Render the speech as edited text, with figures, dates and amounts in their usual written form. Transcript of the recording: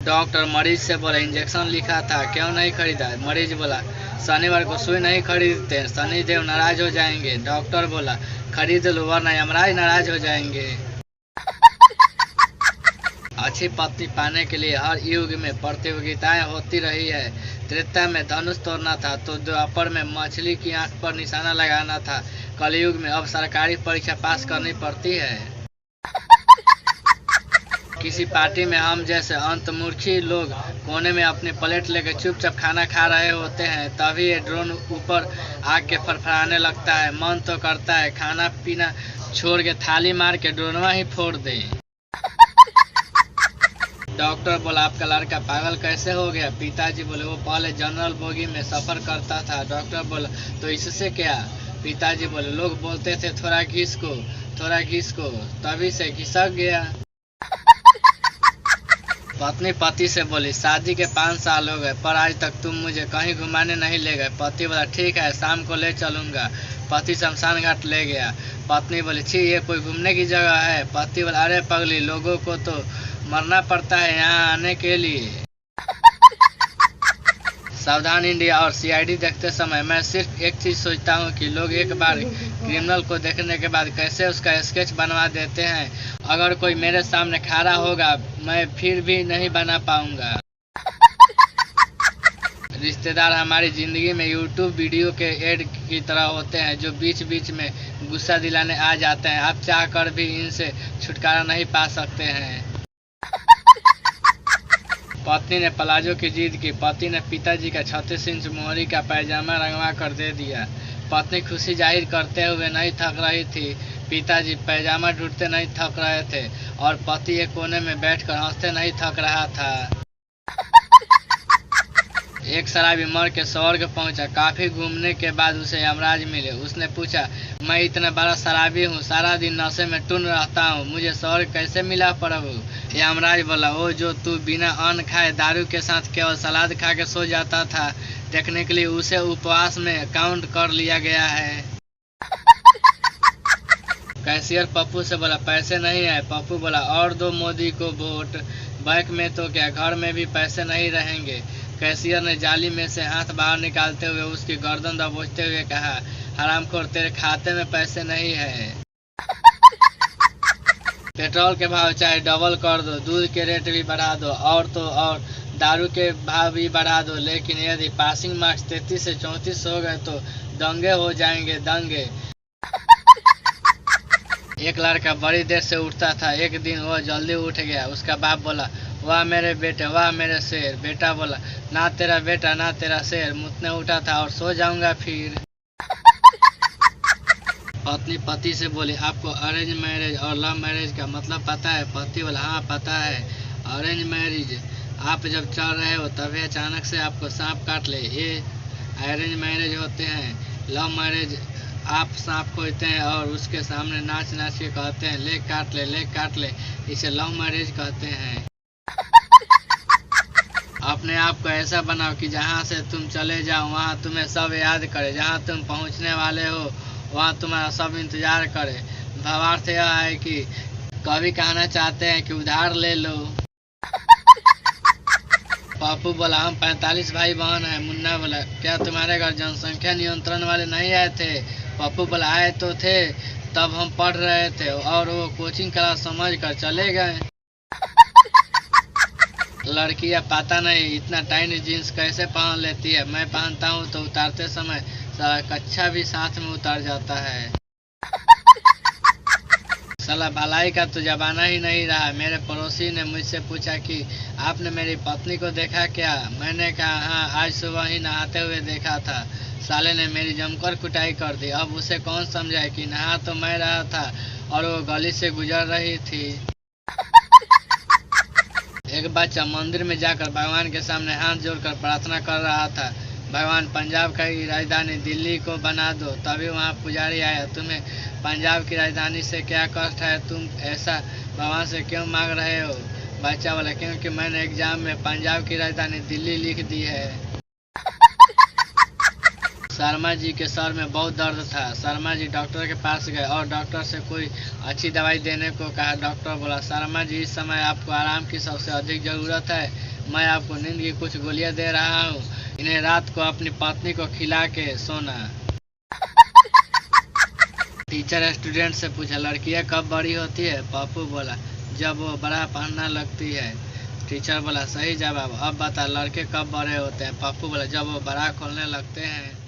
Doctor मरीज से बोला इंजेक्शन लिखा था क्यों नहीं खरीदा। मरीज बोला शनिवार को सुई नहीं खरीदते, शनिदेव नाराज हो जाएंगे। डॉक्टर बोला खरीद लो वरना यमराज नाराज हो जाएंगे। अच्छी पत्नी पाने के लिए हर युग में प्रतियोगिताएं होती रही है। त्रेता में धनुष तोड़ना था तो द्वापर में मछली की आंख पर निशाना लगाना था। कलयुग में अब सरकारी परीक्षा पास करनी पड़ती है। किसी पार्टी में हम जैसे अंतर्मुखी लोग कोने में अपनी प्लेट लेकर चुपचाप खाना खा रहे होते हैं, तभी ये ड्रोन ऊपर आग के फड़फड़ाने लगता है। मन तो करता है खाना पीना छोड़ के थाली मार के ड्रोनवा ही फोड़ दे। डॉक्टर बोला आपका लड़का पागल कैसे हो गया। पिताजी बोले वो पहले जनरल बोगी में सफर करता था। डॉक्टर बोला तो इससे क्या। पिताजी बोले लोग बोलते थे थोड़ा घिसको थोड़ा घिसको, तभी से घिसक गया। पत्नी पति से बोली शादी के 5 साल हो गए पर आज तक तुम मुझे कहीं घुमाने नहीं ले गए। पति बोला ठीक है शाम को ले चलूंगा। पति शमशान घाट ले गया। पत्नी बोली छी ये कोई घूमने की जगह है। पति बोला अरे पगली लोगों को तो मरना पड़ता है यहाँ आने के लिए। सावधान इंडिया और सीआईडी देखते समय मैं सिर्फ एक चीज सोचता हूँ कि लोग एक बार क्रिमिनल को देखने के बाद कैसे उसका स्केच बनवा देते हैं। अगर कोई मेरे सामने खड़ा होगा मैं फिर भी नहीं बना पाऊंगा। रिश्तेदार हमारी जिंदगी में यूट्यूब वीडियो के एड की तरह होते हैं जो बीच बीच में गुस्सा दिलाने आ जाते हैं। आप चाह कर भी इनसे छुटकारा नहीं पा सकते हैं। पत्नी ने प्लाजो की जिद की। पति ने पिताजी का 36 इंच मोहरी का पैजामा रंगवा कर दे दिया। पत्नी खुशी जाहिर करते हुए नहीं थक रही थी। पिताजी पैजामा ढूंढते नहीं थक रहे थे और पति एक कोने में बैठकर हंसते नहीं थक रहा था। एक शराबी मर के स्वर्ग पहुंचा। काफी घूमने के बाद उसे यमराज मिले। उसने पूछा मैं इतना बड़ा शराबी हूँ, सारा दिन नशे में टुन रहता हूँ, मुझे स्वर्ग कैसे मिला प्रभु। यमराज बोला ओ जो तू बिना अन्न खाए दारू के साथ केवल सलाद खा के सो जाता था, देखने के लिए उसे उपवास में काउंट कर लिया गया है। कैशियर पप्पू से बोला पैसे नहीं है। पप्पू बोला और दो मोदी को वोट। बैंक में तो क्या घर में भी पैसे नहीं रहेंगे। कैशियर ने जाली में से हाथ बाहर निकालते हुए उसकी गर्दन दबोचते हुए कहा हरामखोर तेरे खाते में पैसे नहीं है। पेट्रोल के भाव चाहे डबल कर दो, दूध के रेट भी बढ़ा दो और तो और दारू के भाव भी बढ़ा दो, लेकिन यदि पासिंग मार्क्स 33 से 34 हो गए तो दंगे हो जाएंगे दंगे। एक लड़का बड़ी देर से उठता था। एक दिन वह जल्दी उठ गया। उसका बाप बोला वाह मेरे बेटे वाह मेरे शेर। बेटा बोला ना तेरा बेटा ना तेरा शेर, मुतने उठा था और सो जाऊंगा फिर। पत्नी पति से बोली आपको अरेंज मैरिज और लव मैरिज का मतलब पता है। पति बोला हाँ पता है। अरेंज मैरिज आप जब चल रहे हो तभी अचानक से आपको सांप काट ले, ये अरेंज मैरिज होते हैं। लव मैरिज आप सांप खोजते हैं और उसके सामने नाच नाच के कहते हैं ले काट ले, इसे लव मैरिज कहते हैं। अपने आप को ऐसा बनाओ कि जहाँ से तुम चले जाओ वहाँ तुम्हें सब याद करे, जहाँ तुम पहुँचने वाले हो वहाँ तुम्हारा सब इंतजार करे। भावार्थ यह है कि कवि कहना चाहते हैं कि उधार ले लो। पप्पू बोला हम 45 भाई बहन हैं। मुन्ना बोला क्या तुम्हारे घर जनसंख्या नियंत्रण वाले नहीं आए थे। पप्पू बोला आए तो थे, तब हम पढ़ रहे थे और वो कोचिंग क्लास समझ कर चले गए। लड़कियां पता नहीं इतना टाइट जीन्स कैसे पहन लेती है। मैं पहनता हूँ तो उतारते समय सारा कच्छा भी साथ में उतर जाता है। साला भलाई का तो जमाना ही नहीं रहा। मेरे पड़ोसी ने मुझसे पूछा कि आपने मेरी पत्नी को देखा क्या। मैंने कहा हाँ आज सुबह ही नहाते हुए देखा था। साले ने मेरी जमकर कुटाई कर दी। अब उसे कौन समझाए कि नहा तो मैं रहा था और वो गली से गुजर रही थी। एक बच्चा मंदिर में जाकर भगवान के सामने हाथ जोड़कर प्रार्थना कर रहा था भगवान पंजाब की राजधानी दिल्ली को बना दो। तभी वहाँ पुजारी आया तुम्हें पंजाब की राजधानी से क्या कष्ट है, तुम ऐसा भगवान से क्यों मांग रहे हो। बच्चा बोला क्योंकि मैंने एग्जाम में पंजाब की राजधानी दिल्ली लिख दी है। शर्मा जी के सर में बहुत दर्द था। शर्मा जी डॉक्टर के पास गए और डॉक्टर से कोई अच्छी दवाई देने को कहा। डॉक्टर बोला शर्मा जी इस समय आपको आराम की सबसे अधिक ज़रूरत है। मैं आपको नींद की कुछ गोलियां दे रहा हूँ, इन्हें रात को अपनी पत्नी को खिला के सोना। टीचर स्टूडेंट से पूछा, लड़कियां कब बड़ी होती है? पप्पू बोला, जब वो बड़ा पहनने लगती है। टीचर बोला, सही जवाब। अब बता, लड़के कब बड़े होते हैं? पप्पू बोला, जब वो बड़ा खोलने लगते हैं।